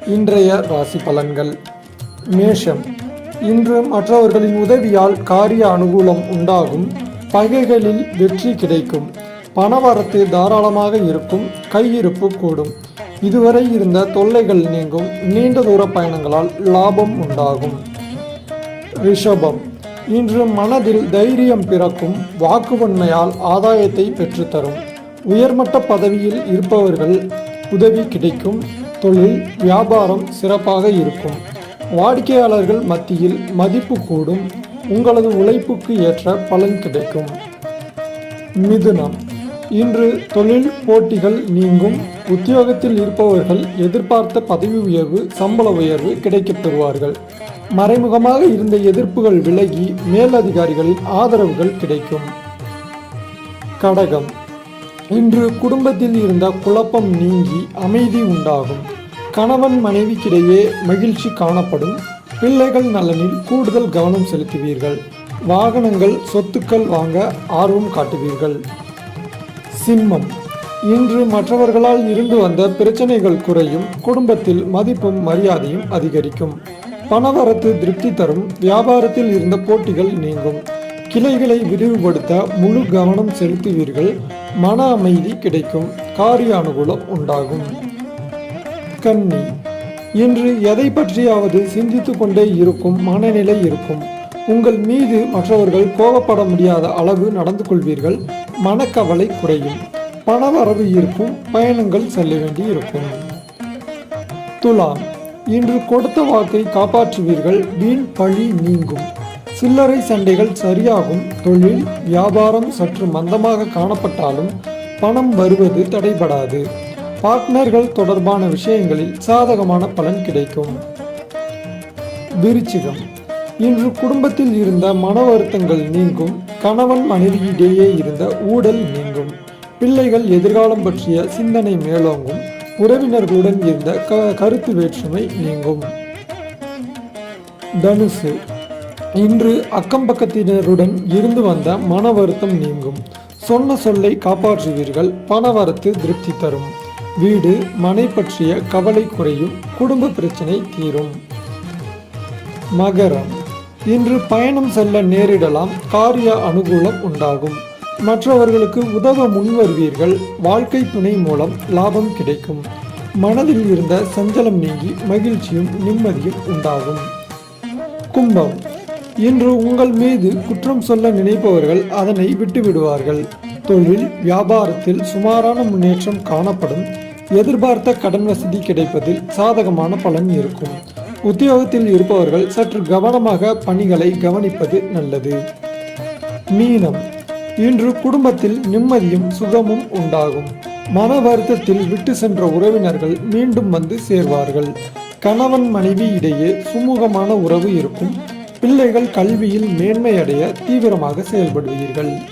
இன்றைய ராசி பலன்கள். மேஷம். இன்று மற்றவர்களின் உதவியால் காரிய அனுகூலம் உண்டாகும். பகைகளில் வெற்றி கிடைக்கும். பணவரத்து தாராளமாக இருக்கும். கையிருப்பு கூடும். இதுவரை இருந்த தொல்லைகள் நீங்கும். நீண்ட தூர பயணங்களால் லாபம் உண்டாகும். ரிஷபம். இன்று மனதில் தைரியம் பிறக்கும். வாக்குவன்மையால் ஆதாயத்தை பெற்றுத்தரும். உயர்மட்ட பதவியில் இருப்பவர்கள் உதவி கிடைக்கும். தொழில் வியாபாரம் சிறப்பாக இருக்கும். வாடிக்கையாளர்கள் மத்தியில் மதிப்பு கூடும். உங்களது உழைப்புக்கு ஏற்ற பலன் கிடைக்கும். மிதுனம். இன்று தொழில் போட்டிகள் நீங்கும். உத்தியோகத்தில் இருப்பவர்கள் எதிர்பார்த்த பதவி உயர்வு, சம்பள உயர்வு கிடைக்கப் பெறுவார்கள். மறைமுகமாக இருந்த எதிர்ப்புகள் விலகி மேலதிகாரிகளின் ஆதரவுகள் கிடைக்கும். கடகம். இன்று குடும்பத்தில் இருந்த குழப்பம் நீங்கி அமைதி உண்டாகும். கணவன் மனைவிக்கிடையே மகிழ்ச்சி காணப்படும். பிள்ளைகள் நலனில் கூடுதல் கவனம் செலுத்துவீர்கள். வாகனங்கள், சொத்துக்கள் வாங்க ஆர்வம் காட்டுவீர்கள். சிம்மம். இன்று மற்றவர்களால் இருந்து வந்த பிரச்சனைகள் குறையும். குடும்பத்தில் மதிப்பும் மரியாதையும் அதிகரிக்கும். பணவரத்து திருப்தி தரும். வியாபாரத்தில் இருந்த போட்டிகள் நீங்கும். கிளைகளை விரிவுபடுத்த முழு கவனம் செலுத்துவீர்கள். மன அமைதி கிடைக்கும். காரிய அனுகூலம் உண்டாகும். கன்னி. இன்று எதை பற்றியாவது சிந்தித்து கொண்டே இருக்கும் மனநிலை இருக்கும். உங்கள் மீது மற்றவர்கள் கோபப்பட முடியாத அளவு நடந்து கொள்வீர்கள். மனக்கவலை குறையும். பணவரவு இருக்கும். பயணங்கள் செல்ல வேண்டி இருக்கும். துலாம். இன்று கொடுத்த வாக்கை காப்பாற்றுவீர்கள். வீண் பழி நீங்கும். சில்லறை சண்டைகள் சரியாகும். தொழில் வியாபாரம் சற்று மந்தமாக காணப்பட்டாலும் பணம் வருவது தடைபடாது. பார்ட்னர்கள் தொடர்பான விஷயங்களில் சாதகமான பலன் கிடைக்கும். விருச்சிகம். இன்று குடும்பத்தில் இருந்த மன வருத்தங்கள் நீங்கும். கணவன் மனைவியிடையே இருந்த ஊடல் நீங்கும். பிள்ளைகள் எதிர்காலம் பற்றிய சிந்தனை மேலோங்கும். உறவினர்களுடன் இருந்த கருத்து வேற்றுமை நீங்கும். தனுசு. இன்று அக்கம்பக்கத்தினருடன் இருந்து வந்த மன வருத்தம் நீங்கும். சொன்ன சொல்லை காப்பாற்றுவீர்கள். பணவரத்து திருப்தி தரும். வீடு மனை பற்றிய கவலை குறையும். குடும்ப பிரச்சனை தீரும். மகரம். இன்று பயணம் செல்ல நேரிடலாம். காரிய அனுகூலம் உண்டாகும். மற்றவர்களுக்கு உதவ முன்வருவீர்கள். வாழ்க்கை துணை மூலம் லாபம் கிடைக்கும். மனதில் இருந்த சஞ்சலம் நீங்கி மகிழ்ச்சியும் நிம்மதியும் உண்டாகும். கும்பம். இன்று உங்கள் மீது குற்றம் சொல்ல நினைப்பவர்கள் அதனை விட்டுவிடுவார்கள். தொழில் வியாபாரத்தில் சுமாரான முன்னேற்றம் காணப்படும். எதிர்பார்த்த கடன் வசதி கிடைப்பதில் சாதகமான பலன் இருக்கும். உத்தியோகத்தில் இருப்பவர்கள் சற்று கவனமாக பணிகளை கவனிப்பது நல்லது. மீனம். இன்று குடும்பத்தில் நிம்மதியும் சுகமும் உண்டாகும். மன வருத்தத்தில் விட்டு சென்ற உறவினர்கள் மீண்டும் வந்து சேர்வார்கள். கணவன் மனைவி இடையே சுமூகமான உறவு இருக்கும். பிள்ளைகள் கல்வியில் மேன்மையடைய தீவிரமாக செயல்படுவீர்கள்.